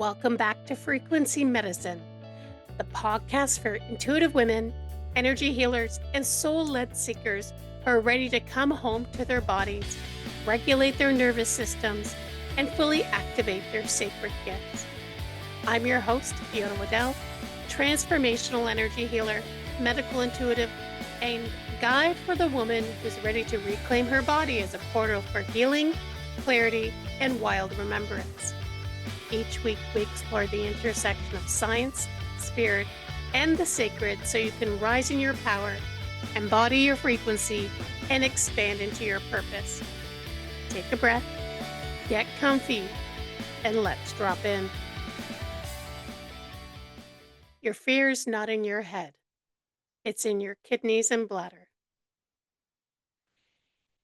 Welcome back to Frequency Medicine, the podcast for intuitive women, energy healers, and soul led seekers who are ready to come home to their bodies, regulate their nervous systems, and fully activate their sacred gifts. I'm your host, Fiona Waddell, transformational energy healer, medical intuitive, and guide for the woman who's ready to reclaim her body as a portal for healing, clarity, and wild remembrance. Each week, we explore the intersection of science, spirit, and the sacred so you can rise in your power, embody your frequency, and expand into your purpose. Take a breath, get comfy, and let's drop in. Your fear is not in your head. It's in your kidneys and bladder.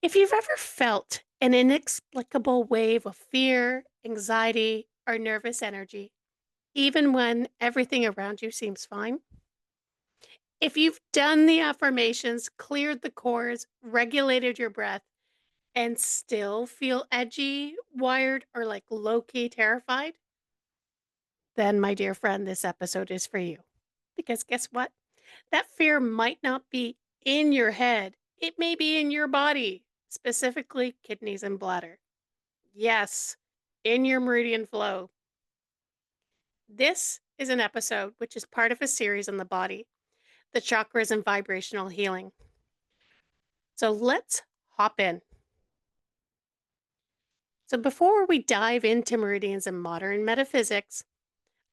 If you've ever felt an inexplicable wave of fear, anxiety, or nervous energy, even when everything around you seems fine, if you've done the affirmations, cleared the cores, regulated your breath, and still feel edgy, wired, or like low key terrified, then, my dear friend, this episode is for you. Because guess what? That fear might not be in your head, it may be in your body, specifically kidneys and bladder. Yes, in your meridian flow. This is an episode which is part of a series on the body, the chakras, and vibrational healing. So let's hop in. So before we dive into meridians and modern metaphysics,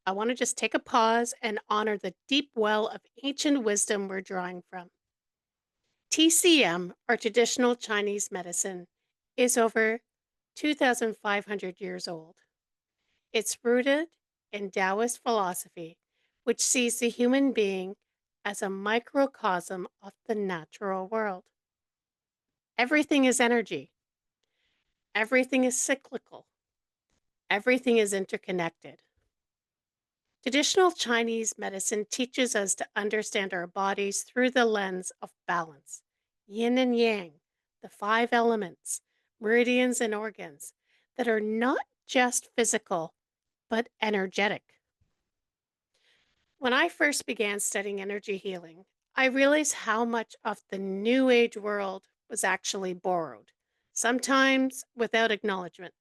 I want to just take a pause and honor the deep well of ancient wisdom we're drawing from. TCM, or traditional Chinese medicine, is over 2,500 years old. It's rooted in Taoist philosophy, which sees the human being as a microcosm of the natural world. Everything is energy. Everything is cyclical. Everything is interconnected. Traditional Chinese medicine teaches us to understand our bodies through the lens of balance, yin and yang, the five elements, meridians, and organs that are not just physical, but energetic. When I first began studying energy healing, I realized how much of the New Age world was actually borrowed, sometimes without acknowledgement,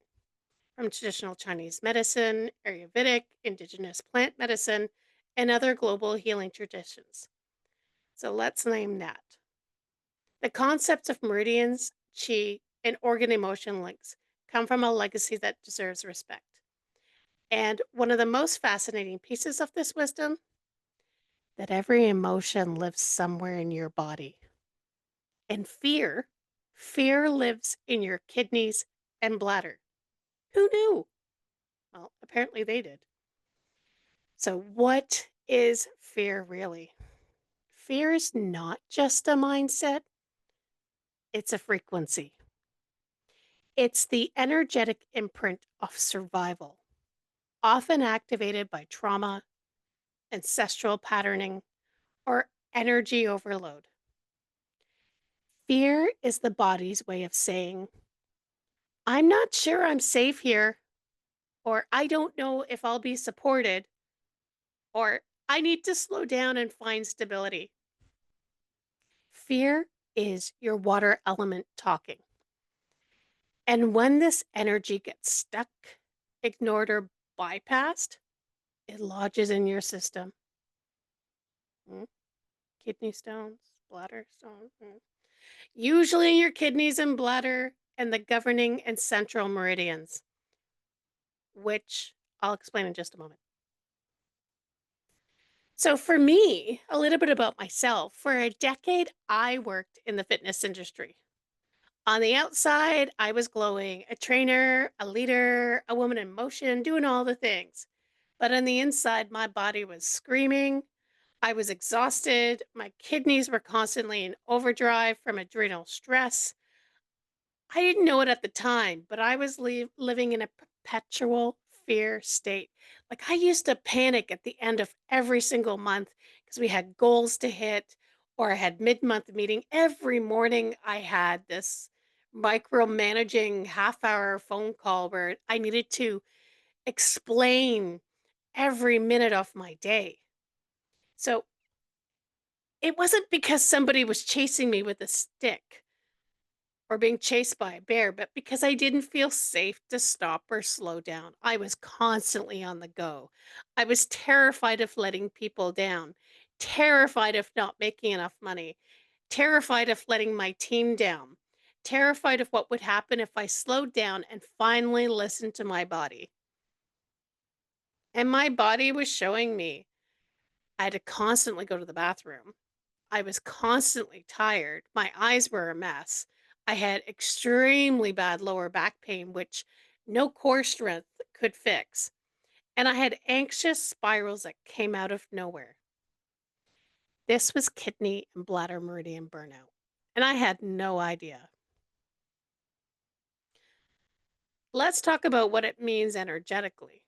from traditional Chinese medicine, Ayurvedic, indigenous plant medicine, and other global healing traditions. So let's name that. The concepts of meridians, chi, and organ emotion links come from a legacy that deserves respect. And one of the most fascinating pieces of this wisdom, that every emotion lives somewhere in your body. And fear lives in your kidneys and bladder. Who knew? Well, apparently they did. So, what is fear really? Fear is not just a mindset, it's a frequency. It's the energetic imprint of survival, often activated by trauma, ancestral patterning, or energy overload. Fear is the body's way of saying, I'm not sure I'm safe here, or I don't know if I'll be supported, or I need to slow down and find stability. Fear is your water element talking. And when this energy gets stuck, ignored, or bypassed, it lodges in your system. Kidney stones, bladder stones. Usually in your kidneys and bladder and the governing and central meridians, which I'll explain in just a moment. So for me, a little bit about myself. For a decade, I worked in the fitness industry. On the outside, I was glowing, a trainer, a leader, a woman in motion, doing all the things. But on the inside, my body was screaming. I was exhausted. My kidneys were constantly in overdrive from adrenal stress. I didn't know it at the time, but I was living in a perpetual fear state. Like I used to panic at the end of every single month because we had goals to hit or I had mid-month meeting. Every morning I had this micromanaging half-hour phone call where I needed to explain every minute of my day. So it wasn't because somebody was chasing me with a stick or being chased by a bear, but because I didn't feel safe to stop or slow down. I was constantly on the go. I was terrified of letting people down, terrified of not making enough money, terrified of letting my team down, terrified of what would happen if I slowed down and finally listened to my body. And my body was showing me I had to constantly go to the bathroom. I was constantly tired. My eyes were a mess. I had extremely bad lower back pain, which no core strength could fix. And I had anxious spirals that came out of nowhere. This was kidney and bladder meridian burnout. And I had no idea. Let's talk about what it means energetically.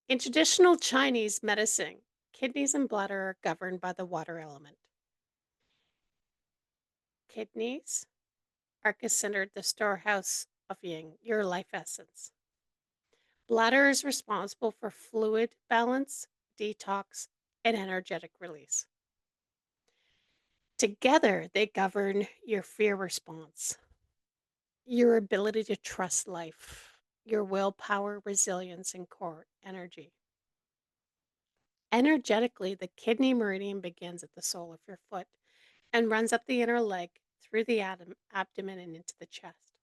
In traditional Chinese medicine, kidneys and bladder are governed by the water element. Kidneys are considered the storehouse of yin, your life essence. Bladder is responsible for fluid balance, detox, and energetic release. Together, they govern your fear response, your ability to trust life, your willpower, resilience, and core energy. Energetically, the kidney meridian begins at the sole of your foot and runs up the inner leg through the abdomen and into the chest.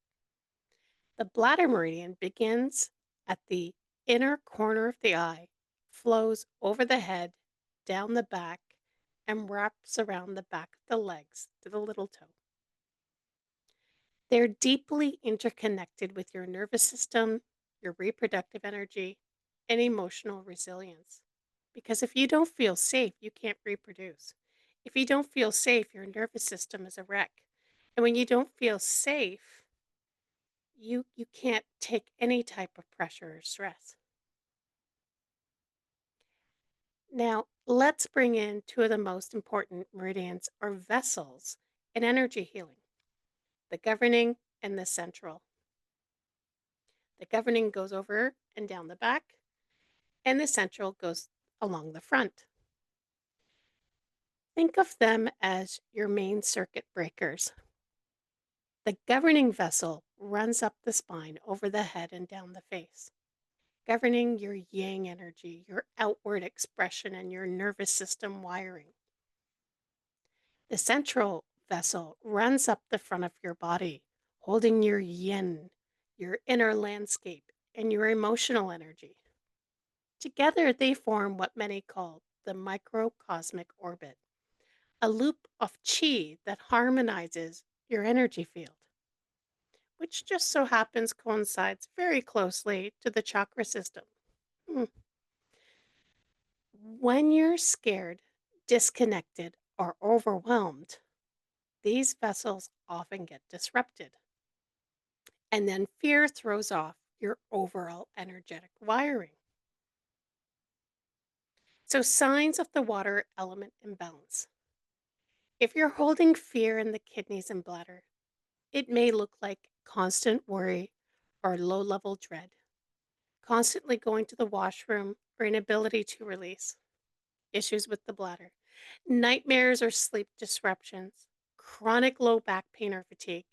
The bladder meridian begins at the inner corner of the eye, flows over the head, down the back, and wraps around the back of the legs to the little toe. They're deeply interconnected with your nervous system, your reproductive energy, and emotional resilience. Because if you don't feel safe, you can't reproduce. If you don't feel safe, your nervous system is a wreck. And when you don't feel safe, you can't take any type of pressure or stress. Now, let's bring in two of the most important meridians or vessels in energy healing, the governing and the central. The governing goes over and down the back, and the central goes along the front. Think of them as your main circuit breakers. The governing vessel runs up the spine, over the head, and down the face, governing your yang energy, your outward expression, and your nervous system wiring. The central vessel runs up the front of your body, holding your yin, your inner landscape, and your emotional energy. Together, they form what many call the microcosmic orbit, a loop of chi that harmonizes your energy field, which just so happens coincides very closely to the chakra system. Hmm. When you're scared, disconnected, or overwhelmed, these vessels often get disrupted. And then fear throws off your overall energetic wiring. So, signs of the water element imbalance. If you're holding fear in the kidneys and bladder, it may look like constant worry or low level dread, constantly going to the washroom or inability to release, issues with the bladder, nightmares or sleep disruptions, chronic low back pain or fatigue,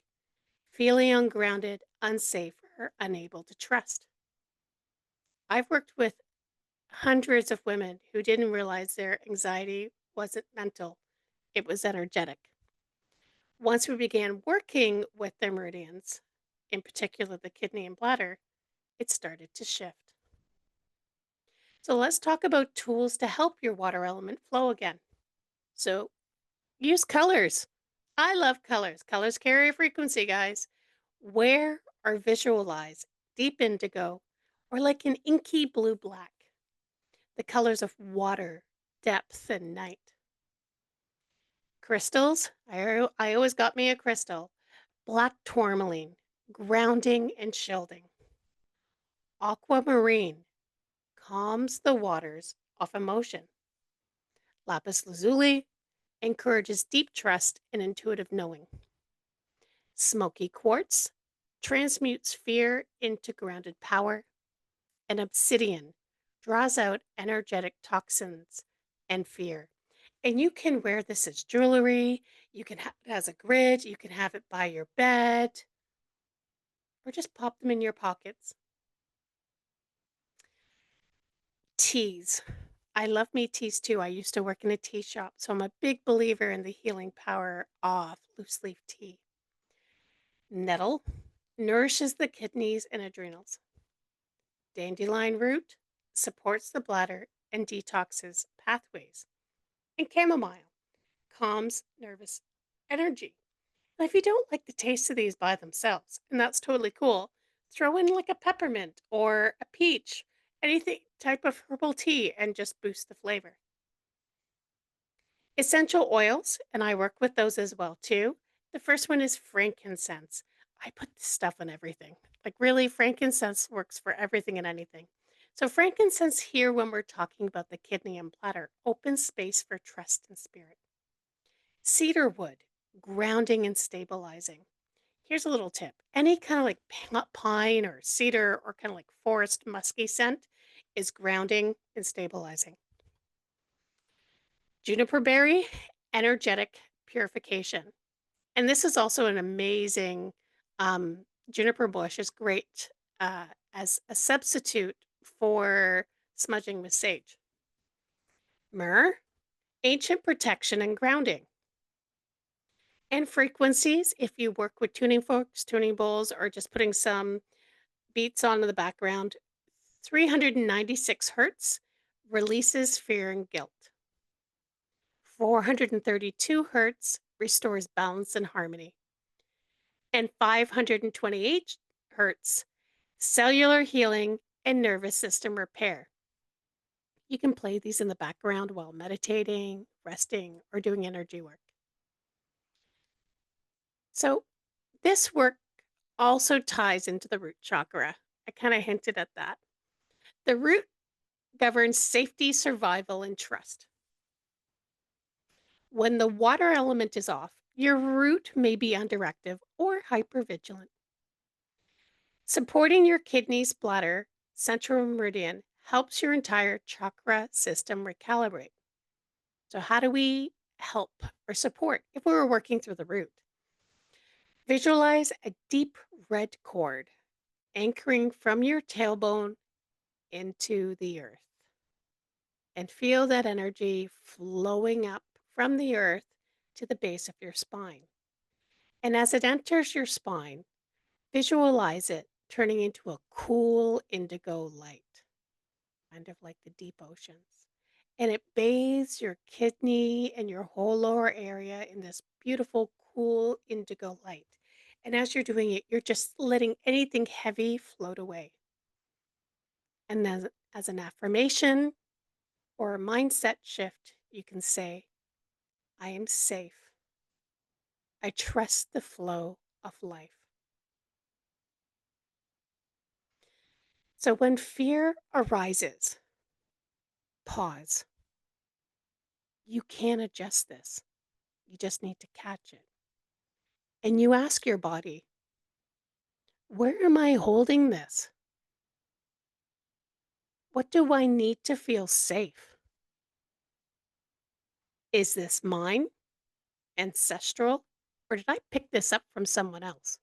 feeling ungrounded, unsafe, or unable to trust. I've worked with hundreds of women who didn't realize their anxiety wasn't mental, it was energetic. Once we began working with their meridians, in particular the kidney and bladder, it started to shift. So let's talk about tools to help your water element flow again. So use colors. I love colors. Colors carry a frequency, guys. Wear or visualize deep indigo or like an inky blue black, the colors of water, depth, and night. Crystals, I always got me a crystal. Black tourmaline, grounding and shielding. Aquamarine, calms the waters of emotion. Lapis lazuli, encourages deep trust and intuitive knowing. Smoky quartz, transmutes fear into grounded power. And obsidian, draws out energetic toxins and fear. And you can wear this as jewelry, you can have it as a grid, you can have it by your bed, or just pop them in your pockets. Teas. I love me teas too. I used to work in a tea shop, so I'm a big believer in the healing power of loose leaf tea. Nettle nourishes the kidneys and adrenals. Dandelion root supports the bladder and detoxes pathways. And chamomile calms nervous energy. Now, if you don't like the taste of these by themselves, and that's totally cool, throw in like a peppermint or a peach, anything type of herbal tea, and just boost the flavor. Essential oils, and I work with those as well too. The first one is frankincense. I put this stuff on everything. Like really, frankincense works for everything and anything. So frankincense here, when we're talking about the kidney and bladder, opens space for trust and spirit. Cedar wood, grounding and stabilizing. Here's a little tip. Any kind of like pine or cedar or kind of like forest musky scent is grounding and stabilizing. Juniper berry, energetic purification. And this is also an amazing juniper bush is great as a substitute for smudging with sage. Myrrh, ancient protection and grounding. And frequencies, if you work with tuning forks, tuning bowls, or just putting some beats on in the background, 396 hertz releases fear and guilt. 432 hertz restores balance and harmony. And 528 hertz cellular healing and nervous system repair. You can play these in the background while meditating, resting, or doing energy work. So, this work also ties into the root chakra. I kind of hinted at that. The root governs safety, survival, and trust. When the water element is off, your root may be underactive or hypervigilant. Supporting your kidneys, bladder, central meridian helps your entire chakra system recalibrate. So, how do we help or support if we were working through the root? Visualize a deep red cord anchoring from your tailbone into the earth and feel that energy flowing up from the earth to the base of your spine. And as it enters your spine, visualize it turning into a cool indigo light, kind of like the deep oceans. And it bathes your kidney and your whole lower area in this beautiful, cool indigo light. And as you're doing it, you're just letting anything heavy float away. And then, as an affirmation or a mindset shift, you can say, I am safe. I trust the flow of life. So when fear arises, pause. You can adjust this. You just need to catch it. And you ask your body, where am I holding this? What do I need to feel safe? Is this mine, ancestral, or did I pick this up from someone else?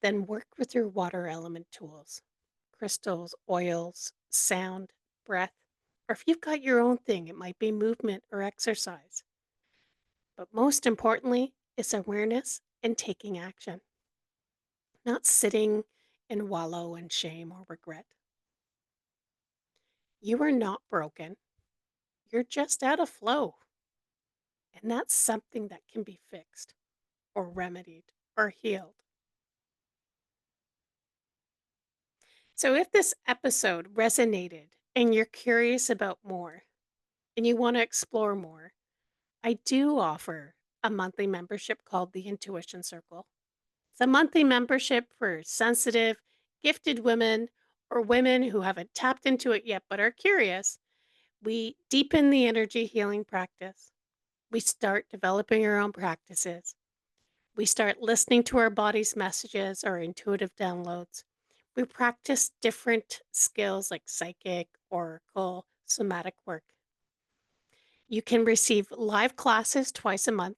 Then work with your water element tools, crystals, oils, sound, breath, or if you've got your own thing, it might be movement or exercise. But most importantly, it's awareness and taking action, not sitting and wallow in shame or regret. You are not broken. You're just out of flow. And that's something that can be fixed or remedied or healed. So if this episode resonated and you're curious about more and you want to explore more, I do offer a monthly membership called the Intuition Circle. It's a monthly membership for sensitive, gifted women or women who haven't tapped into it yet but are curious. We deepen the energy healing practice. We start developing our own practices. We start listening to our body's messages, our intuitive downloads. We practice different skills like psychic, oracle, somatic work. You can receive live classes twice a month.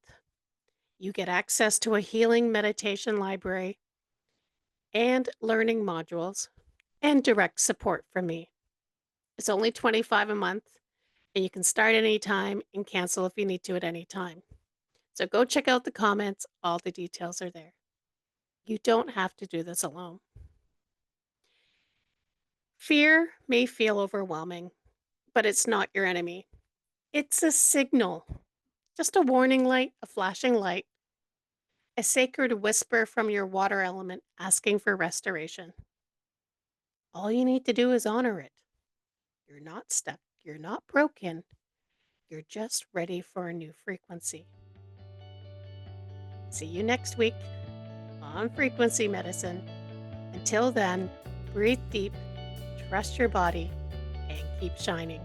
You get access to a healing meditation library and learning modules and direct support from me. It's only 25 a month and you can start anytime and cancel if you need to at any time. So go check out the comments. All the details are there. You don't have to do this alone. Fear may feel overwhelming, but it's not your enemy. It's a signal, just a warning light, a flashing light, a sacred whisper from your water element asking for restoration. All you need to do is honor it. You're not stuck, you're not broken, you're just ready for a new frequency. See you next week on Frequency Medicine. Until then, breathe deep, trust your body, and keep shining.